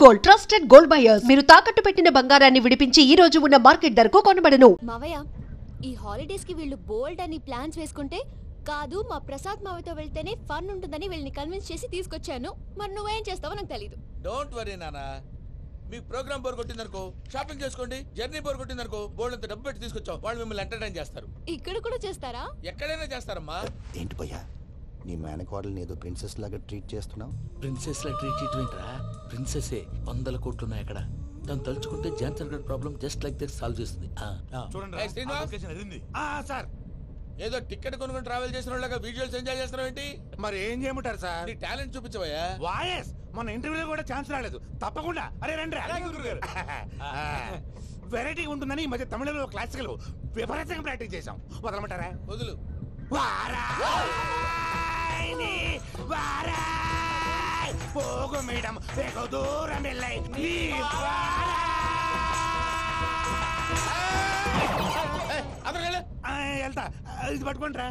Gold trusted gold buyers. మీరు తాకట్టు పెట్టిన బంగారాన్ని విడిపించి ఈ రోజు ఉన్న మార్కెట్ ధరకు కొనబడను. మావయ్య, ఈ హాలిడేస్ కి వీళ్ళు బోల్డ్ అని ప్లాన్స్ వేసుకుంటే కాదు మా ప్రసాద్ మావయ్యతో వెళ్తేనే ఫన్ ఉంటుందని వీళ్ళని కన్విన్స్ చేసి తీసుకొచ్చాను. మరి నువ్వేం చేస్తావో నాకు తెలీదు. డోంట్ వరీ నానా, మీకు ప్రోగ్రామ్ బోర్ కొట్టిందనుకో షాపింగ్ చేసుకోండి, జర్నీ బోర్ కొట్టిందనుకో బోల్డ్ అంత డబ్బు పెట్టి తీసుకొచ్చాం, వాళ్ళు మిమ్మల్ని ఎంటర్టైన్ చేస్తారు. ఇక్కడ కూడా చేస్తారా? ఎక్కడైనా చేస్తారమ్మా. ఏంటి భయ్యా, నీ మేనకోడల్ని ఏదో ప్రిన్సెస్ లాగా ట్రీట్ చేస్తున్నావు? ప్రిన్సెస్ లా ట్రీట్ చేయటమేంట్రా? ప్రిన్సెస్ 100 కోట్లు ఉన్నాయి అక్కడ. తను తలుచుకుంటే జాన్సన్ గడ్ problem just like that solve చేస్తుంది. ఏయ్ శ్రీనివాస్, సార్ ఏదో టికెట్ కొనుక్కొని ట్రావెల్ చేసిన వాళ్ళగా విజువల్స్ ఎంజాయ్ చేస్తున్నావు ఏంటి? మరి ఏం చేయమంటారు సార్? నీ టాలెంట్ చూపించవయ్యా. వాయస్ మన ఇంటర్వ్యూలో కూడా ఛాన్స్ రాలేదు. తప్పకుండా అరే రండి. వెరైటీ ఉంటుందని ఈ మధ్య తమిళంలో క్లాసికల్ విపరీతంగా ప్రాక్టీస్ చేసాం. వదలమంటారా? వదులు. పోగు మేడం వెగు దూరం వెళ్ళై వెళ్తా. ఇది పట్టుకుంటారా?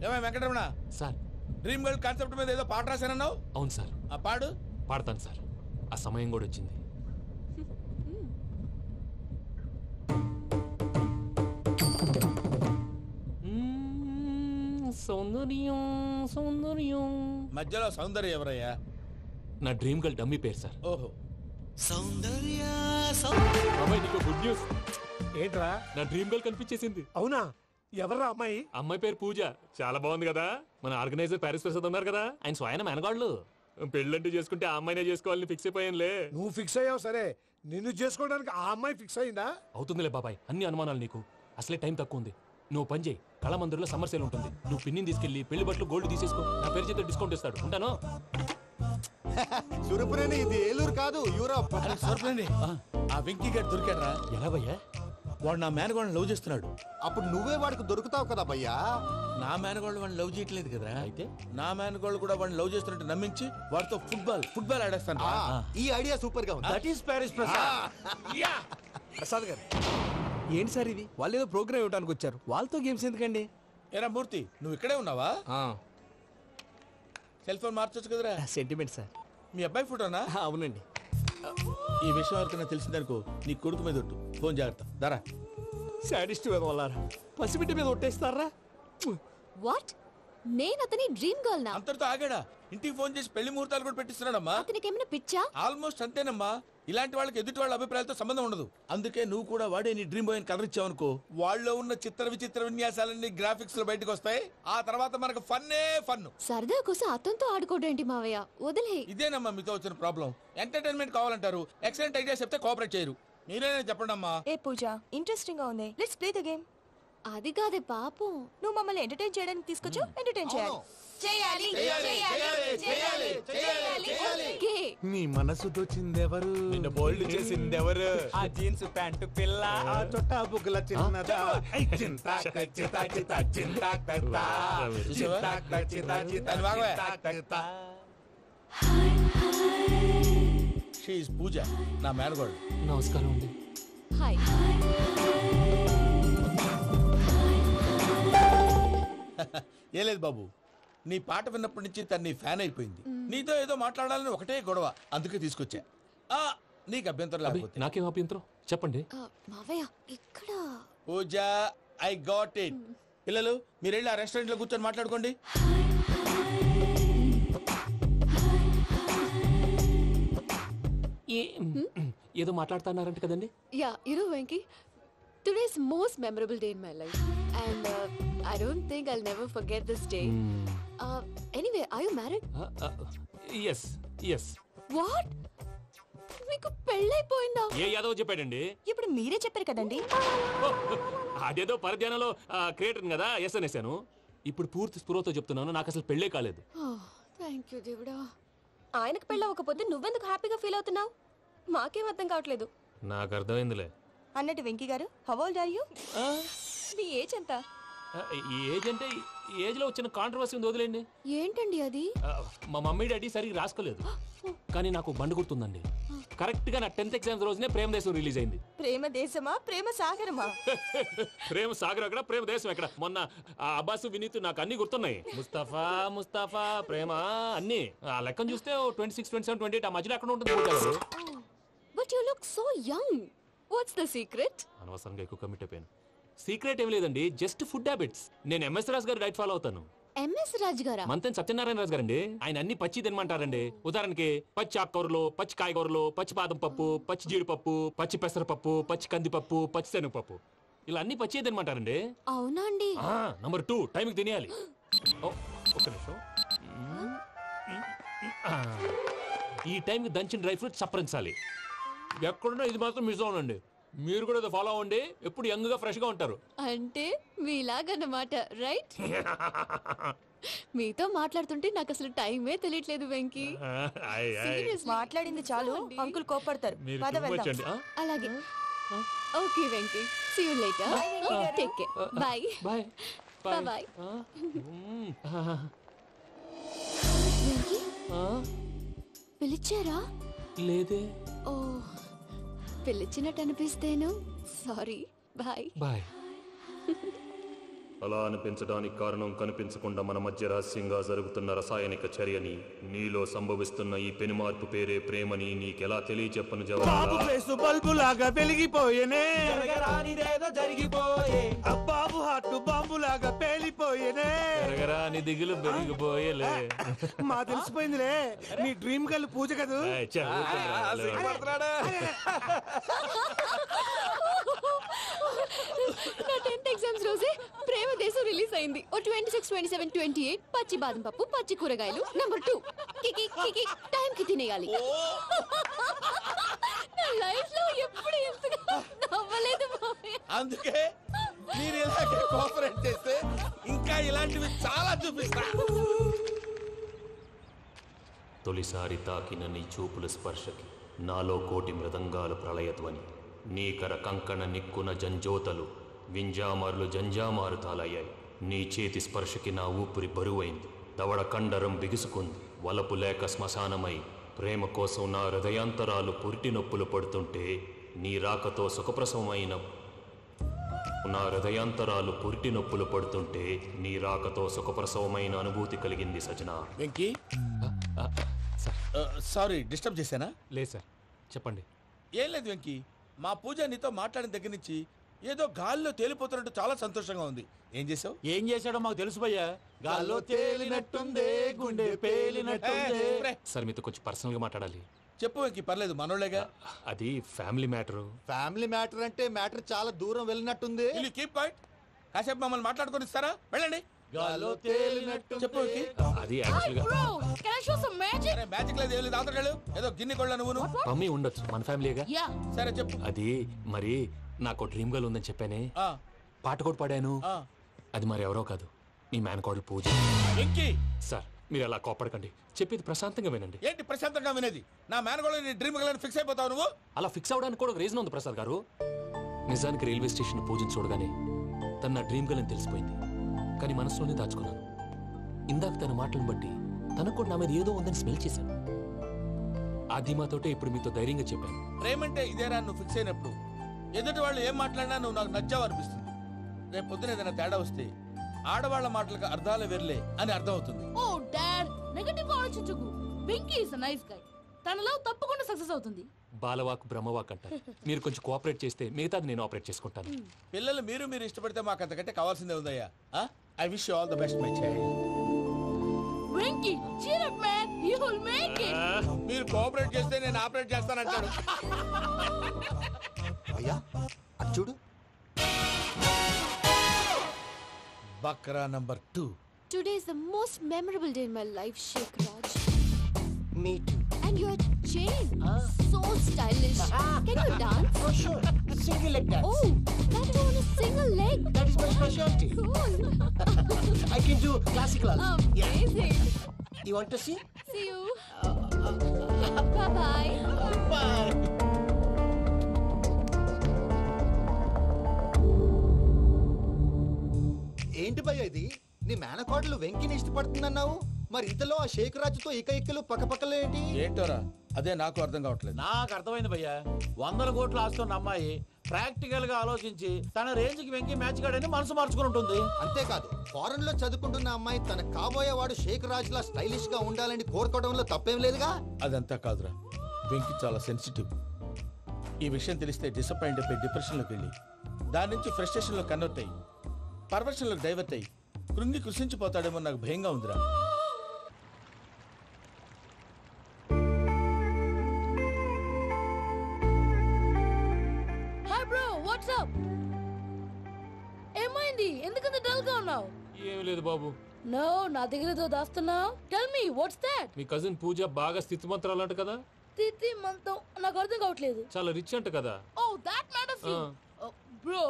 ఏమై Venkataramana sir, dream girl concept మీద ఏదో పాట రాశానన్నావు. అవును సార్. ఆ పాడు. పాడతాను సార్, ఆ సమయం కూడా వచ్చింది. సౌందర్యం సౌందర్యం. మధ్యలో సౌందర్య ఎవరయ్యా? నా డ్రీమ్ గర్ల్ డమ్మీ పేరు సార్. ఓహో. అమ్మాయి, నీకు గుడ్ న్యూస్. ఏంట్రా? నా డ్రీమ్ గర్ల్ కనిపించేసింది. అవునా? ఎవరా అమ్మాయి? అమ్మాయి పేరు పూజ. చాలా బాగుంది కదా. మన ఆర్గనైజర్ ప్యారిస్ ప్రసాద్ ఉన్నారు కదా, ఆయన స్వయం మేనగాళ్ళు. పెళ్ళంటూ చేసుకుంటే ఆ అమ్మాయినే చేసుకోవాలని ఫిక్స్ అయిపోయానులే. నువ్వు ఫిక్స్ అయ్యావు సరే, నిన్ను చేసుకోవడానికి ఆ అమ్మాయి ఫిక్స్ అయిందా? అవుతుందిలే బాబాయ్, అన్ని అనుమానాలు నీకు. అసలే టైం తక్కువ ఉంది. నువ్వు పని చేయి, కళమందిర్లో సమ్మర్ సేల్ ఉంటుంది. నువ్వు పిన్నిని తీసుకెళ్లి పెళ్లి బట్టలు గోల్డ్ తీసేసుకో. నా పేరు చేత డిస్కౌంట్ ఇస్తాడు. ఉంటాను. సురపురేని, ఇది ఏలూరు కాదు, యూరోప్. ఆ వెంకీ గారు దొరికాడరా? ఎలా భయ్యా? వాడు నా మేనగోళ్ళని లవ్ చేస్తున్నాడు. అప్పుడు నువ్వే వాడికి దొరుకుతావు కదా భయ్యా. నా మేనగోళ్ళు వాడిని లవ్ చేయట్లేదు కదరా. అయితే నా మేనగోళ్ళు కూడా వాడిని లవ్ చేస్తున్నట్టు నమ్మించి వాడితో ఫుట్బాల్ ఆడేస్తాను. ఈ ఐడియా సూపర్ గా ఉంది. That is Paris Prasad. Prasad గారు, ఏంటి సార్ ఇది? వాళ్ళు ఏదో ప్రోగ్రామ్ ఇవ్వడానికి వచ్చారు, వాళ్ళతో గేమ్స్ ఎందుకండి? ఏరా మూర్తి, నువ్వు ఇక్కడే ఉన్నావా? సెల్ ఫోన్ మార్చొచ్చు కదరా. Sentiment sir. మీ అబ్బాయి ఫోటోనా? అవునండి. ఈ విషయం ఎవరికైనా తెలిసిందనుకో నీ కొడుకు మీద ఒట్టు. ఫోన్ జాగ్రత్త. దారా. సాడిస్ట్ వాళ్ళారా, పసిబిడ్డ మీద ఒట్టేస్తారా? వాట్? నేను అతని డ్రీమ్ గర్ల్ నా? అంతటితో ఆగాడా? ఇంటికి ఫోన్ చేసి పెళ్లి ముహూర్తాలు కూడా పెట్టిస్తున్నాడమ్మా. అతనికి ఏమైనా పిచ్చా? ఆల్మోస్ట్ అంతేనమ్మా. ఇలాంటి వాళ్ళకి ఎదుటి వాళ్ళ అభిప్రాయాలతో సంబంధం ఉండదు. అందుకే నువ్వు కూడా వాడే నీ డ్రీమ్ బాయ్ కలర్ ఇచ్చావనుకో, వాళ్ళలో ఉన్న చిత్ర విచిత్ర విన్యాసాలన్నీ గ్రాఫిక్స్ లో బయటకు వస్తాయి. ఆ తర్వాత మనకు ఫన్నే ఫన్. సరదా కోసం అతనితో ఆడుకోవడం మావయ్య, వదిలే. ఇదేనమ్మా మీతో వచ్చిన ప్రాబ్లం. ఎంటర్టైన్మెంట్ కావాలంటారు, ఎక్సలెంట్ ఐడియా చెప్తే కోఆపరేట్ చేయరు. మీరేనా చెప్పండి అమ్మా. ఏ పూజ, ఇంట్రెస్టింగ్ గా ఉంది, లెట్స్ ప్లే ద గేమ్. అది కాదే పాపం, నువ్వు మమ్మల్ని ఎంటర్టైన్ చేయడానికి తీసుకొచ్చు, ఎంటర్టైన్ చేయాలి. నీ మనసు దోచిందెవరు? నిన్ను బోల్డ్ చేసిందెవరు? ఆ జీన్స్ ప్యాంటు పిల్ల, ఆ చొట్టా బుగ్గల చిన్నదా. షీ ఈజ్ పూజ, నా మేనగోడు. నమస్కారం అండి. హాయ్. ఏ లేదు బాబు, నీ పాట విన్నప్పటి నుంచి తను నీ ఫ్యాన్ అయిపోయింది. నీతో ఏదో మాట్లాడాలని ఒకటే గొడవ, అందుకే తీసుకొచ్చా. నీకు అభ్యంతరం లేకపోతే. నాకేం అభ్యంతరం చెప్పండి. మావయ్య ఇక్కడ. పూజ, ఐ గాట్ ఇట్. పిల్లలు మీరు వెళ్ళి ఆ రెస్టారెంట్ లో కూర్చొని మాట్లాడుకోండి. ఏదో మాట్లాడుతున్నారంట కదండి. Yeah, you know Venky, today's most memorable day in my life, and I don't think I'll never forget this day. Anyway, are you married? yes yes. What? మీకు పెళ్ళైపోయిందా? ఏ యాదవ్ చెప్పాడండి? ఇప్పుడు మీరే చెప్పారు కదండి. అదేదో పరధ్యానంలో క్రియేటర్ కదా ఎస్ అనేసాను. ఇప్పుడు పూర్తి స్పృహతో చెప్తున్నాను, నాకు అసలు పెళ్ళే కాలేదు. థ్యాంక్ యూ దేవుడా. ఆయనకు పెళ్ళవకపోతే నువ్వెందుకు హ్యాపీగా ఫీల్ అవుతున్నావు? మాకేం అర్థం కావట్లేదు. నాకు అర్థమైందిలే. అన్నట్టు వెంకీ గారు, హౌ ఓల్డ్ ఆర్ యు? మీ ఏజ్ ఎంత? ఈ ఏజ్ అంటే ఈ ఏజ్ లో వచ్చిన కాంట్రవర్సీ ఉంది, వదిలేండి. ఏంటండి అది? మా మమ్మీ డాడీ సరిగ్గా రాసుకోలేదు, కానీ నాకు బండి గుర్తుందండి. కరెక్ట్ గా నా 10th ఎగ్జామ్స్ రోజునే ప్రేమ దేశం రిలీజ్ అయింది. ప్రేమ దేశమా ప్రేమ సాగరమా? ప్రేమ సాగర్ ఎక్కడ, ప్రేమ దేశం ఎక్కడ? మొన్న ఆ అబ్బాసు వినీత్ నాకు అన్ని గుర్తున్నాయి. ముస్తఫా ప్రేమ అన్ని ఆ లెక్కను చూస్తే 26, 27, 28 ఆ మధ్యలో ఎక్కడ ఉంటుంది పూజ గారు? But you look so young. What's the secret? అనవసరంగా ఎక్కువ కమిట్ అయిపోయాను. సీక్రెట్ ఏం లేదండి, జస్ట్ ఫుడ్ హ్యాబిట్స్. నేను ఎంఎస్ రాజు గారు డైట్ ఫాలో అవుతాను. ఎంఎస్ రాజ్ గారా? మంతెన్ సత్యనారాయణ రాజు గారండి. ఆయన అన్ని పచ్చి తినమంటారండి. ఉదాహరణకి పచ్చి ఆకుకూరలు, పచ్చి కాయగూరలు, పచ్చి బాదం పప్పు, పచ్చి జీడిపప్పు, పచ్చి పెసరపప్పు, పచ్చి కందిపప్పు, పచ్చి శనగపప్పు, ఇలా అన్ని పచ్చి తినమంటారండి. అవునా అండి? నంబర్ 2 టైంకి తినేయాలి. ఒక్క నిమిషం. ఈ టైంకి దంచిన డ్రై ఫ్రూట్స్ సప్పరించాలి. ఎక్కడున్నా ఇది మాత్రం మిస్ అవునండి. మీరు కూడా ఫాలో అవ్వండి, ఎప్పుడు యంగ్ గా ఫ్రెష్ గా ఉంటారు. అంటే మీలాగన్నమాట, రైట్? మీతో మాట్లాడుతుంటే నాకు అసలు టైమే తెలియట్లేదు వెంకీ. మాట్లాడింది చాలు, అంకుల్ కోపడతారు. మీరు పద too much వెళ్దాం. అండి. అలాగే. Okay Venky, see you later. Take care. Bye bye bye. Venky పిలిచారా? లేదే. ఓ, పిలిచినట్టు అనిపిస్తేను. సారీ. Bye bye. అలా అనిపించడానికి కారణం కనిపించకుండా మన మధ్య రహస్యంగా జరుగుతున్న రసాయనిక చర్యని, నీలో సంభవిస్తున్న ఈ పెనుమార్పు పేరే ప్రేమని నీకెలా తెలియచెప్పను బాబు ఫేసు బల్బు లాగా వెలిగిపోయేనే, జరిగిపోయే బాబు హార్ట్ బాంబు లాగా పేలిపోయేనే. నీ దిగులు పెరిగిపోయేలే. మా తెలిసిపోయిందిలే, నీ డ్రీమ్ గర్ల్ పూజ కదూ. నా 10th ఎగ్జామ్స్ రోజే ప్రేమ దేశం రిలీజ్ అయింది. ఓ 26, 27, 28 పచ్చి బాదం పప్పు, పచ్చి కూరగాయలు. నంబర్ 2 కికి టైం కి తినేయాలి. నా లైఫ్ లో ఎప్పుడు ఎంతగా నవ్వలేదు మామయ్య. అందుకే మీరు ఇలాగే కోఆపరేట్ చేస్తే ఇంకా ఇలాంటివి చాలా చూపిస్తా. తొలిసారి తాకిన నీ చూపుల స్పర్శకి నాలో కోటి మృదంగాలు ప్రళయధ్వని, నీకర కంకణ నిక్కున జంజోతలు వింజామారులు జంజామారు తాలయ్యాయి. నీ చేతి స్పర్శకి నా ఊపిరి బరువైంది, దవడ కండరం బిగుసుకుంది. వలపు లేక శ్మశానమై ప్రేమ కోసం నా హృదయాంతరాలు పురిటి నొప్పులు పడుతుంటే, నీ రాకతో సుఖప్రసవమైన నా హృదయాంతరాలు పురిటి నొప్పులు పడుతుంటే నీ రాకతో సుఖప్రసవమైన అనుభూతి కలిగింది సజనా. వెంకీ, సారీ డిస్టర్బ్ చేశానా? లేదు సార్, చెప్పండి. ఏం లేదు వెంకీ, మా పూజ నీతో మాట్లాడిన దగ్గర నుంచి ఏదో గాల్లో తేలిపోతున్నట్టు చాలా సంతోషంగా ఉంది. ఏం చేసావు? ఏం చేశాడో మాకు తెలుసు భయ్యా. గాల్లో తేలినట్టుందే, గుండె పేలినట్టుందే. సార్ మీతో కొంచెం పర్సనల్ గా మాట్లాడాలి. చెప్పు వెంకీ, పర్లేదు, మనోళ్ళేగా. అది ఫ్యామిలీ మ్యాటరు. ఫ్యామిలీ మ్యాటర్ అంటే మ్యాటర్ చాలా దూరం వెళ్ళినట్టుంది. Keep point. కాసేపు మమ్మల్ని మాట్లాడుకొని ఇస్తారా? వెళ్ళండి. గాల్లో తేలినట్టు చెప్పు వెంకీ. అది యాక్చువల్గా మ్యాజిక్ లేదు, ఏం లేదు. ఆతడాలు ఏదో గిన్నె కొళ్ళ నువ్వు. మమ్మీ ఉండొచ్చు, మన ఫ్యామిలీగా. సరే చెప్పు. అది మరి నాకు డ్రీమ్ గర్ల్ ఉందని చెప్పానే, ఆ, పాట కూడా పాడాను. ఆ. అది మరి ఎవరో కాదు, నీ మేనకోడలు పూజ. వెంకీ, సార్ మీరు అలా కోపడకండి, చెప్పేది ప్రశాంతంగా వినండి. ఏంటి ప్రశాంతంగా వినేది? నా మేనగోళ నీ డ్రీమ్ గర్ల్ ఫిక్స్ అయిపోతావు నువ్వు. అలా ఫిక్స్ అవడానికి కూడా ఒక రీజన్ ఉంది ప్రసాద్ గారు. నిజానికి రైల్వే స్టేషన్ పూజను చూడగానే తన నా డ్రీమ్ గర్ల్ అని తెలిసిపోయింది, కానీ మనసులోనే దాచుకున్నాను. ఇందాక తన మాటలను బట్టి తనకు కూడా నా మీద ఏదో ఉందని స్మెల్ చేశాను. ఆ ధీమాతోటే ఇప్పుడు మీతో ధైర్యంగా చెప్పాను. ప్రేమంటే ఇదేరా నువ్వు ఫిక్స్ అయినప్పుడు ఎదుటి వాళ్ళు ఏం మాట్లాడినా నువ్వు నాకు నచ్చావు అనిపిస్తుంది. రేపు పొద్దున ఏదైనా తేడా వస్తే ఆడవాళ్ల మాటలకు అర్థాలు వెర్లే అని అర్థం అవుతుంది. ఓ డాడ్, నెగటివ్ ఆలోచించకు. Venky is nice guy. తనలో తప్పకుండా సక్సెస్ అవుతుంది. బాలవాక్ బ్రహ్మవాక్ అంటారు. మీరు కొంచెం కోఆపరేట్ చేస్తే మిగతాది నేను ఆపరేట్ చేసుకుంటాను. పిల్లలు మీరు ఇష్టపడితే మాకు అంతకంటే కావాల్సిందే ఉందయ్యా. I wish you all the best my child. Venky cheer up man, you will make it. మీరు కోఆపరేట్ చేస్తే నేను ఆపరేట్ చేస్తానంటాడు. అయ్యా అది చూడు. Bakra number 2. Today is the most memorable day in my life, Sheikh Raj. Me too. And your chain, so stylish. Can you dance? For sure. Single leg dance. Oh, that too on a single leg. That is my specialty. Cool. I can do classical also. Amazing. You want to see? See you. Bye-bye. Bye. ఏం ఇది నీ మేనకోడలు వెంకిని ఇష్టపడుతుందన్నావు, మరి ఇంతలో ఆ షేక్ రాజుతో ఇక్కలు పక్కపక్కలు ఏంటి? ఏంటోరా అదే నాకు అర్థం కావట్లేదు. నాకు అర్థమైంది భయ్యా, 100 కోట్లు ఆస్తున్న అమ్మాయి ప్రాక్టికల్ గా ఆలోచించి తన రేంజ్ కి వెంకి మ్యాచ్ కాడని మనసు మార్చుకుని ఉంటుంది. అంతేకాదు, ఫారెన్ లో చదువుకుంటున్న అమ్మాయి తన కాబోయేవాడు షేక్ రాజ్ లా స్టైలిష్ గా ఉండాలని కోరుకోవడంలో తప్పేం లేదుగా. అదంతా కాదురా, వెంకి చాలా సెన్సిటివ్. ఈ విషయం తెలిస్తే డిసప్పాయింట్ అయిపోయి డిప్రెషన్లోకి వెళ్ళి దాని నుంచి ఫ్రస్ట్రేషన్లో కన్వర్ట్ అయ్యి పర్వర్షన్లోకి డైవర్ట్ అయ్యి కృంగి కృషించిపోతాడేమో నాకు భయంగా ఉందిరా. Hi bro, WhatsApp? ఏమైంది? ఎందుకంత డల్ గా ఉన్నావు? ఏమి లేదు బాబు. నో, నా దగ్గర ఏదో దాస్తున్నావు. Tell me what's that? మీ కజిన్ పూజ బాగా స్థితిమంతరాలు అంట కదా. తిత్తి మంతం నాకు అర్థం కావట్లేదు. చాలా రిచ్ అంట కదా. Oh that matters you. Bro,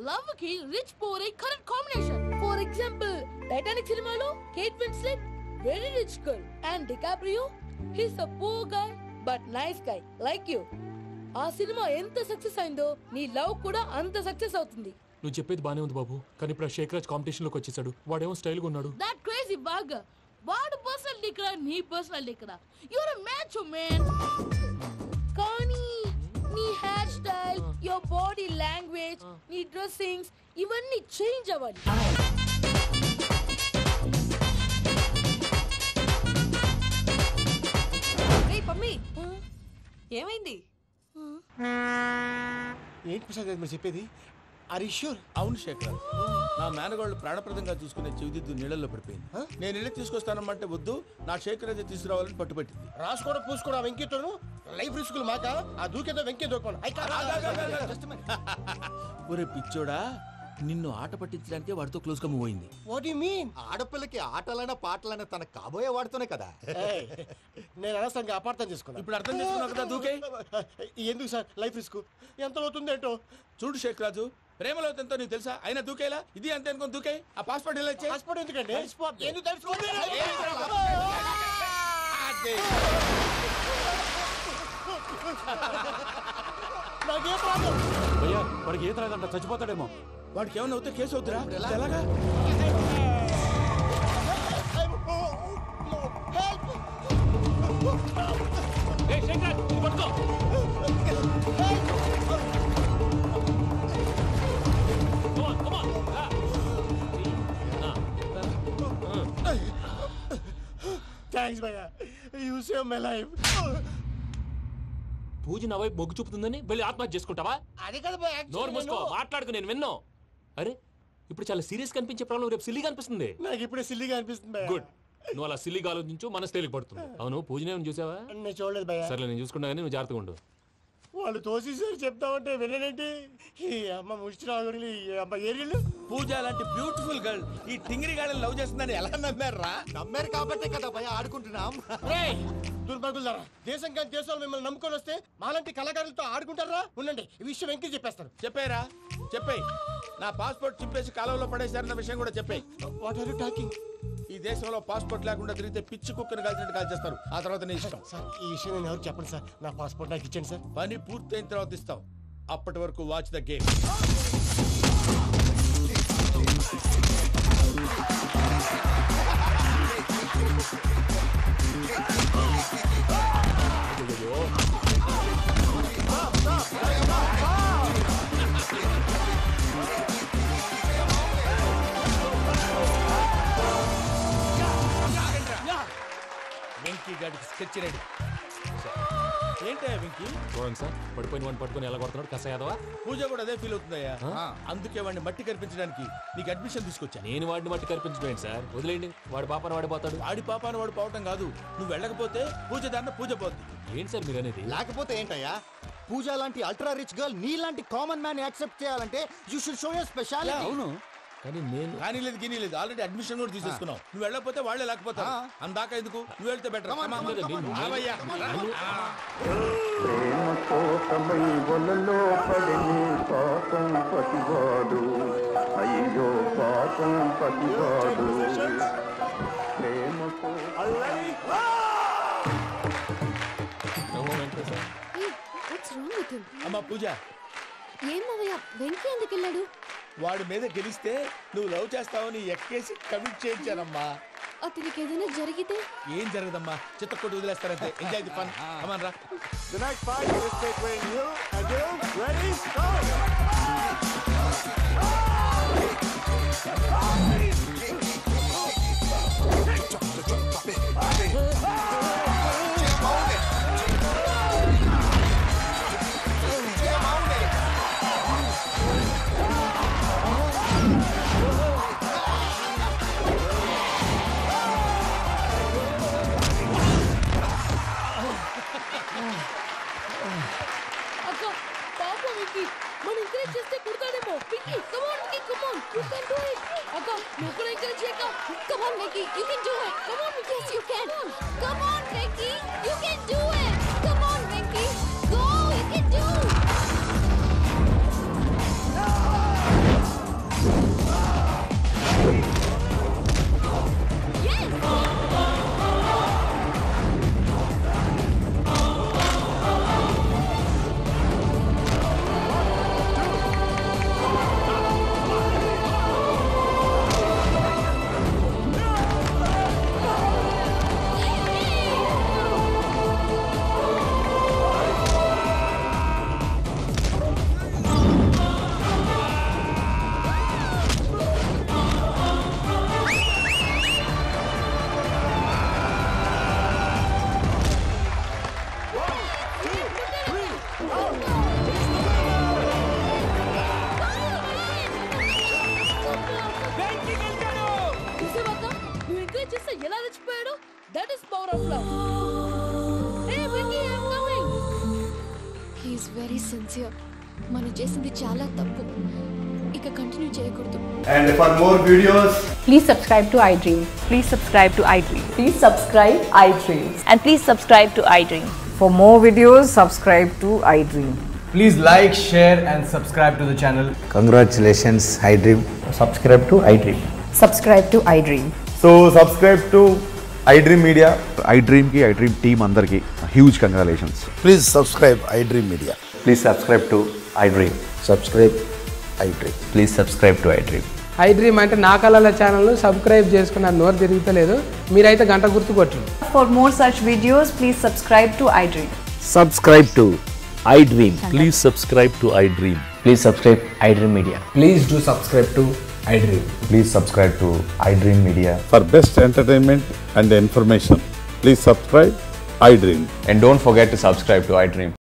love కి rich poor a correct combination. For example, Titanic సినిమాలో Kate Winslet very rich girl and DiCaprio he's a poor guy but nice guy like you. ఆ సినిమా ఎంత success అయిందో నీ love కూడా అంత success అవుతుంది. నువ్వు చెప్పేది బానే ఉంది బాబు, కానీ ఇప్పుడు షేక్ రాజ్ కాంపిటీషన్ లోకి వచ్చేసాడు. వాడేమో స్టైల్ గా ఉన్నాడు. That crazy bag. వాడు పర్సనల్ ఇక్కడ, నీ పర్సనల్ ఇక్కడ. You're a match man. కానీ నీ hair style, your body language, నీ డ్రెస్సింగ్స్ ఇవన్నీ చేంజ్ అవ్వాలి. ఏయ్ పమ్మి, ఏమైంది? ఏంటి ప్రసాద్ గారు మీరు చెప్పేది? Are you sure? అవును శేఖర్, నా మేనగోళ్ళు ప్రాణప్రదంగా చూసుకునే చెవిదిద్దు నీళ్ళల్లో పడిపోయింది. నేను ఇళ్ళకి తీసుకొస్తానమ్మంటే వద్దు, నా శేఖర్ అయితే తీసుకురావాలని పట్టుబట్టింది. రాసుకోవడం పూసుకోవడం ఆ వెంకీతోను లైఫ్ రిస్కులు మాక, ఆ దూకేదో వెంకీ దూకోను. ఒరే పిచ్చోడా, నిన్ను ఆట పట్టించడానికే వాడితో క్లోజ్ గా మూవ్ అయింది. What you mean? ఆడపిల్లకి ఆటలైనా పాటలైనా తన కాబోయే వాడితోనే కదా. నేను అనవసరంగా అపార్థం చేసుకున్నా. ఇప్పుడు అర్థం చేసుకున్నావు కదా, దూకే. ఎందుకు సార్ లైఫ్ రిస్క్? ఎంత అవుతుంది ఏంటో చూడు షేక్ రాజు, ప్రేమలో ఎంతో నీకు తెలుసా? అయినా దూకేలా? ఇది అంతే అనుకుని దూకే. ఆ పాస్పోర్ట్ ఎలా ఇచ్చే? పాస్పోర్ట్ ఎందుకండి? ఎందుకు తడిసిపోతుంది? నాకేం ప్రాబ్లం? భయ్యా, వాడికి ఈత రాదంట, చచ్చిపోతాడేమో. వాడికి ఏమైనా అవుతే కేసు అవుతురా? ఎలాగా? ఏయ్ షేక్ రాజ్, ఇది పట్టుకో. Come on. థ్యాంక్స్ భయ్యా, యు సేవ్ మై లైఫ్. పూజ నా వైపు మొగ్గు చూపుతుందని వెళ్ళి ఆత్మహత్య చేసుకుంటావా? అది కదా భయ్యా. నోరు మూసుకో, మాట్లాడుకు, నేను విన్నాను. అరే, ఇప్పుడు చాలా సీరియస్ కనిపించే ప్రాబ్లం రేపు సిల్లీగా అనిపిస్తుంది. నాకు ఇప్పుడే సిల్లీగా అనిపిస్తుంది భయ్యా. గుడ్, నువ్వు అలా సిల్లీగా ఆలోచించు, మనసు తేలిక పడుతుంది. అవును, పూజనే చూసావా? నేను చూడలేదు భయ్యా. సరే, నేను చూసుకున్నా కానీ నువ్వు జాగ్రత్తగా ఉండు. వాళ్ళు తోసేసారు చెప్తామంటే విననేంటి? ఈ అమ్మ ముష్టి ఈ అమ్మ ఏరియలు. పూజ లాంటి బ్యూటిఫుల్ గర్ల్ ఈ టింగిరి గాళ్ళని లవ్ చేస్తుందని ఎలా నమ్మారా? నమ్మారు కాబట్టే కదా భయ ఆడుకుంటున్నాం. దుర్భగులారా, దేశం కానీ దేశాలు మిమ్మల్ని నమ్ముకొని వస్తే మాలాంటి కళాకారులతో ఆడుకుంటారా? ఉండండి, ఈ విషయం వెంకీ చెప్పేస్తాను. చెప్పారా? చెప్పేయ్. నా పాస్పోర్ట్ చింపేసి కాలంలో పడేశారన్న విషయం కూడా చెప్పేయ్. What are you talking? ఈ దేశంలో పాస్పోర్ట్ లేకుండా తిరిగితే పిచ్చి కుక్కను కాల్చినట్టు కాల్చేస్తారు. ఆ తర్వాత నీ ఇష్టం. సార్, ఈ విషయం నేను ఎవరు చెప్పండి సార్. నా పాస్పోర్ట్ నాకు ఇచ్చండి సార్. పని పూర్తయిన తర్వాత ఇస్తాం. అప్పటి వరకు వాచ్ ద గేమ్. వెంకీ గాడికి స్కెచ్ రెడీ. ఏంటా వెంకీ? చూడండి సార్, పడిపోయిన వాడిని పట్టుకొని ఎలా కొడుతున్నాడు కసయాదవా. పూజ కూడా అదే ఫీల్ అవుతుందయ్యా. అందుకే వాడిని మట్టి కనిపించడానికి నీకు అడ్మిషన్ తీసుకొచ్చా. నేను వాడిని మట్టి కనిపించబోయింది సార్, వదిలేండి. వాడి పాపను వాడిపోతాడు. వాడి పాపాను వాడు పోవటం కాదు, నువ్వు వెళ్ళకపోతే పూజ దాన్న పూజ పోద్ది. ఏంటి సార్ మీరు అనేది? లేకపోతే ఏంటయ్యా? పూజ లాంటి అల్ట్రా రిచ్ గర్ల్ నీ లాంటి కామన్ మ్యాన్ యాక్సెప్ట్ చేయాలంటే you should show your speciality. అవును, కానీ నేను కానీ లేదు గిని లేదు, ఆల్రెడీ అడ్మిషన్ కూడా తీసేసుకున్నావు. నువ్వు వెళ్ళకపోతే వాళ్ళే లేకపోతారు. అందాక ఎందుకు? నువ్వు వెళ్తే బెటర్. ప్రేమ కోసమై వలలో పడని పాపం పతివాడు, అయ్యో పాపం పతివాడు. ప్రేమతో వాట్స్ రాంగ్ విత్ హిమ్? అమ్మా పూజ, ఏం మావయ్య, వెంకీ ఎందుకు వెళ్ళాడు? వాడి మీద గెలిస్తే నువ్వు లవ్ చేస్తావని ఎక్కేసి కమిట్ చేయించానమ్మా. అతనికి ఏదైనా జరిగితే ఏం జరగదమ్మా, చిత్తకొట్టు వదిలేస్తారంటే. Enjoy the fun. కమాన్ రా. The next fight is between you and you. Ready? Go! అక్క పాప విక్కీ మన ఎంకరేజ్ చేస్తే కుడతాడేమో. Vicky come on Vicky, come on, you can do it. అక్క నువ్వు కూడా ఎంకరేజ్ చేయక. Come on, Vicky, you can do it. Come on, yes, you can. Come on, Vicky, you can do it. Come on, Vicky, go, you can do it. Yes. చూసావక్క, నువ్వు encourage చేస్తే ఎలా రెచ్చిపోయాడు. That is power of love. Hey Vicky, I am coming. He is very sincere. మనం చేసింది చాలా తప్పు. ఇక continue చేయకూడదు. And for more videos, please subscribe to iDream. Please subscribe to iDream. Please subscribe iDream. And please subscribe to iDream. For more videos, subscribe to iDream. Please like, share and subscribe to the channel. Congratulations, iDream. subscribe to iDream. Subscribe to iDream. So subscribe to iDream Media. iDream ki iDream team andarki huge congratulations. Please subscribe iDream Media. Please subscribe to iDream. Subscribe iDream. Please subscribe to iDream. iDream అంటే నా కళల channel subscribe చేసుకున్న నోరు తిరుగుతలేదు. మీరైతే గంట గుర్తు కొట్టండి. For more such videos, please subscribe to iDream. Subscribe to iDream. Please subscribe to iDream. Please subscribe iDream Media. Please do subscribe to iDream. Please subscribe to iDream Media. For best entertainment and information, please subscribe iDream. And don't forget to subscribe to iDream.